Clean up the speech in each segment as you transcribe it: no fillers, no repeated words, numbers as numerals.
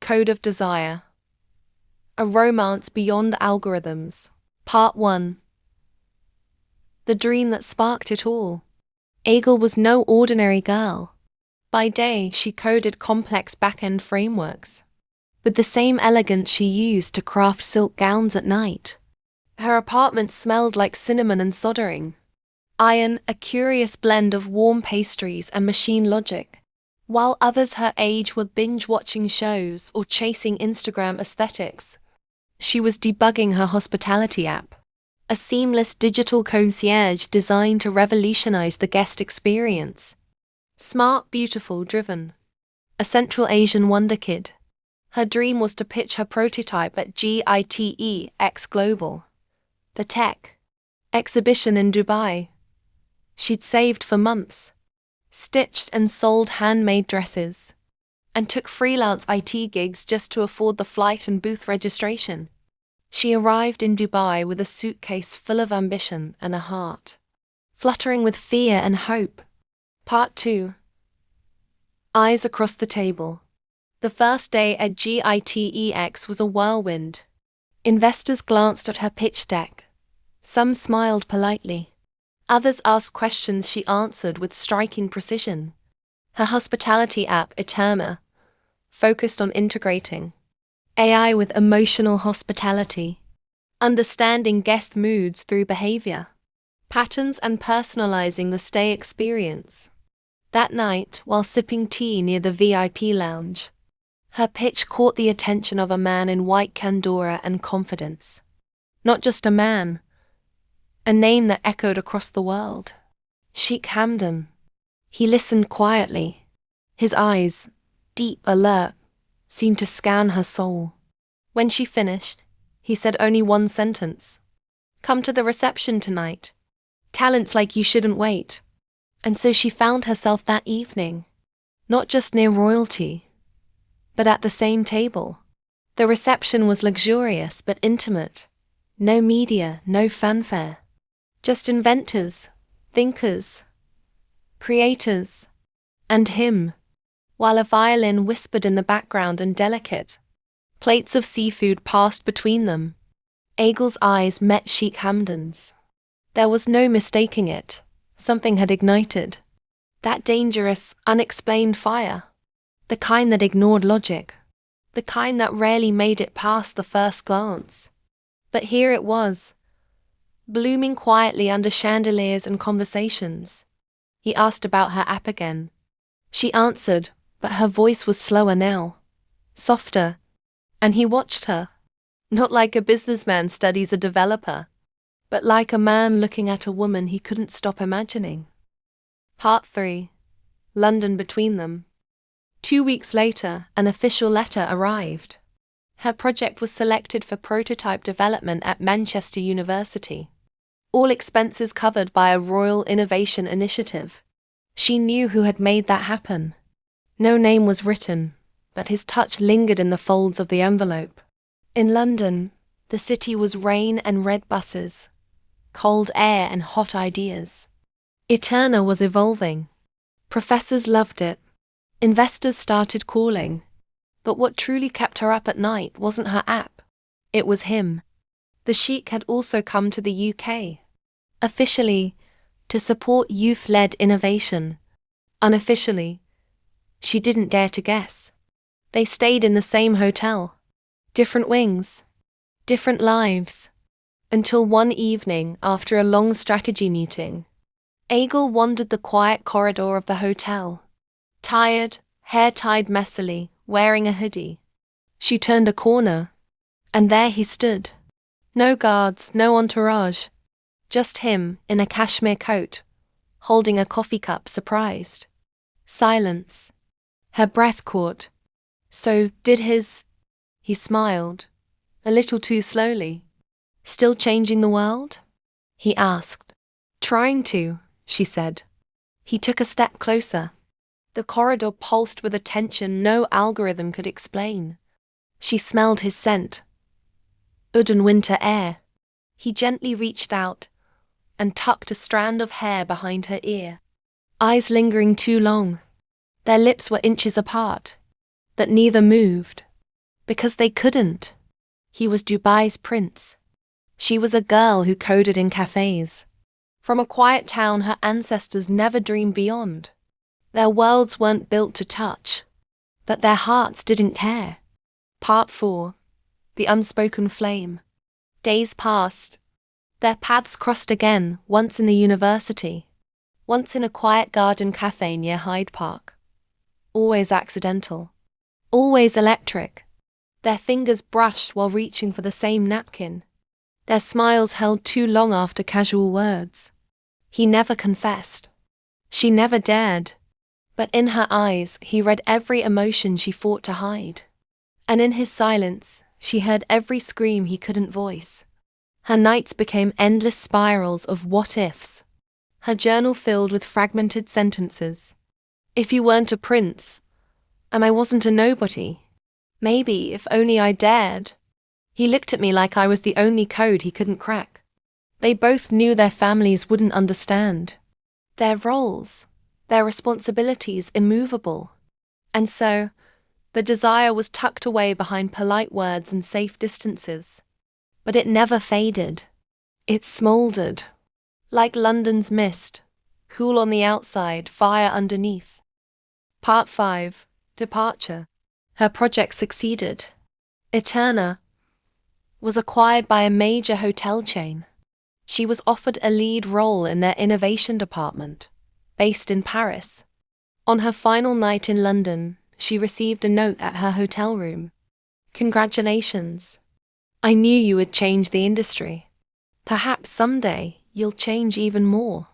Code of Desire. A Romance Beyond Algorithms. Part 1. The dream that sparked it all. Aigul was no ordinary girl. By day, she coded complex back-end frameworks, with the same elegance she used to craft silk gowns at night. Her apartment smelled like cinnamon and soldering iron, a curious blend of warm pastries and machine logic. While others her age were binge-watching shows or chasing Instagram aesthetics, she was debugging her hospitality app, a seamless digital concierge designed to revolutionize the guest experience. Smart, beautiful, driven. A Central Asian wonder kid. Her dream was to pitch her prototype at Gitex Global, the tech exhibition in Dubai. She'd saved for months, stitched and sold handmade dresses, and took freelance IT gigs just to afford the flight and booth registration. She arrived in Dubai with a suitcase full of ambition and a heart fluttering with fear and hope. Part 2. Eyes across the table. The first day at Gitex was a whirlwind. Investors glanced at her pitch deck. Some smiled politely. Others asked questions she answered with striking precision. Her hospitality app, Eterna, focused on integrating AI with emotional hospitality, understanding guest moods through behavior patterns and personalizing the stay experience. That night, while sipping tea near the VIP lounge, her pitch caught the attention of a man in white candor and confidence. Not just a man, a name that echoed across the world. Sheikh Hamdan. He listened quietly. His eyes, deep, alert, seemed to scan her soul. When she finished, he said only one sentence. "Come to the reception tonight. Talents like you shouldn't wait." And so she found herself that evening, not just near royalty, but at the same table. The reception was luxurious but intimate. No media, no fanfare. Just inventors, thinkers, creators, and him, while a violin whispered in the background and delicate plates of seafood passed between them. Aigul's eyes met Sheikh Hamdan's. There was no mistaking it. Something had ignited. That dangerous, unexplained fire. The kind that ignored logic. The kind that rarely made it past the first glance. But here it was, blooming quietly under chandeliers and conversations. He asked about her app again. She answered, but her voice was slower now, softer, and he watched her, not like a businessman studies a developer, but like a man looking at a woman he couldn't stop imagining. Part 3. London between them. 2 weeks later, an official letter arrived. Her project was selected for prototype development at Manchester University. All expenses covered by a Royal Innovation Initiative. She knew who had made that happen. No name was written, but his touch lingered in the folds of the envelope. In London, the city was rain and red buses, cold air and hot ideas. Eterna was evolving. Professors loved it. Investors started calling. But what truly kept her up at night wasn't her app. It was him. The Sheikh had also come to the UK. Officially, to support youth-led innovation. Unofficially, she didn't dare to guess. They stayed in the same hotel. Different wings. Different lives. Until one evening, after a long strategy meeting, Aigul wandered the quiet corridor of the hotel. Tired, hair tied messily, wearing a hoodie. She turned a corner, and there he stood. No guards, no entourage. Just him, in a cashmere coat, holding a coffee cup, surprised. Silence. Her breath caught. "So, did his—" He smiled, a little too slowly. "Still changing the world?" he asked. "Trying to," she said. He took a step closer. The corridor pulsed with a tension no algorithm could explain. She smelled his scent. Oud and winter air. He gently reached out and tucked a strand of hair behind her ear. Eyes lingering too long. Their lips were inches apart, that neither moved. Because they couldn't. He was Dubai's prince. She was a girl who coded in cafes. From a quiet town her ancestors never dreamed beyond. Their worlds weren't built to touch, but their hearts didn't care. Part 4. The Unspoken Flame. Days passed. Their paths crossed again, once in the university, once in a quiet garden cafe near Hyde Park. Always accidental. Always electric. Their fingers brushed while reaching for the same napkin. Their smiles held too long after casual words. He never confessed. She never dared. But in her eyes, he read every emotion she fought to hide. And in his silence, she heard every scream he couldn't voice. Her nights became endless spirals of what-ifs. Her journal filled with fragmented sentences. If you weren't a prince, and I wasn't a nobody, maybe if only I dared. He looked at me like I was the only code he couldn't crack. They both knew their families wouldn't understand. Their roles, their responsibilities immovable. And so, the desire was tucked away behind polite words and safe distances. But it never faded. It smouldered. Like London's mist, cool on the outside, fire underneath. Part 5. Departure. Her project succeeded. Eterna was acquired by a major hotel chain. She was offered a lead role in their innovation department, based in Paris. On her final night in London, she received a note at her hotel room. Congratulations. I knew you would change the industry. Perhaps someday you'll change even more.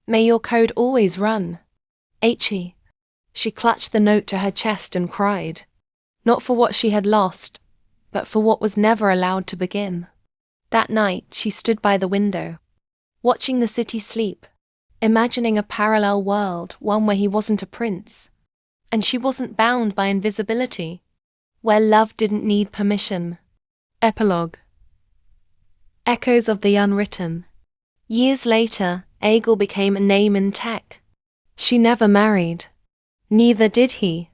May your code always run. H.E. She clutched the note to her chest and cried. Not for what she had lost, but for what was never allowed to begin. That night she stood by the window, watching the city sleep, imagining a parallel world, one where he wasn't a prince, and she wasn't bound by invisibility, where love didn't need permission. Epilogue. Echoes of the Unwritten. Years later, Aigul became a name in tech. She never married. Neither did he.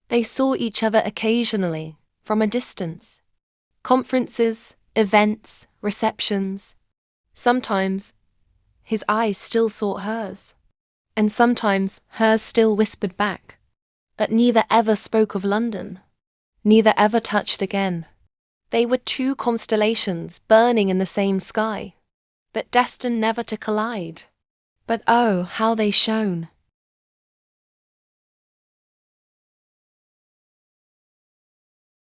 They saw each other occasionally, from a distance. Conferences, events, receptions. Sometimes, his eyes still sought hers, and sometimes hers still whispered back. But neither ever spoke of London. Neither ever touched again. They were two constellations burning in the same sky, but destined never to collide. But oh, how they shone!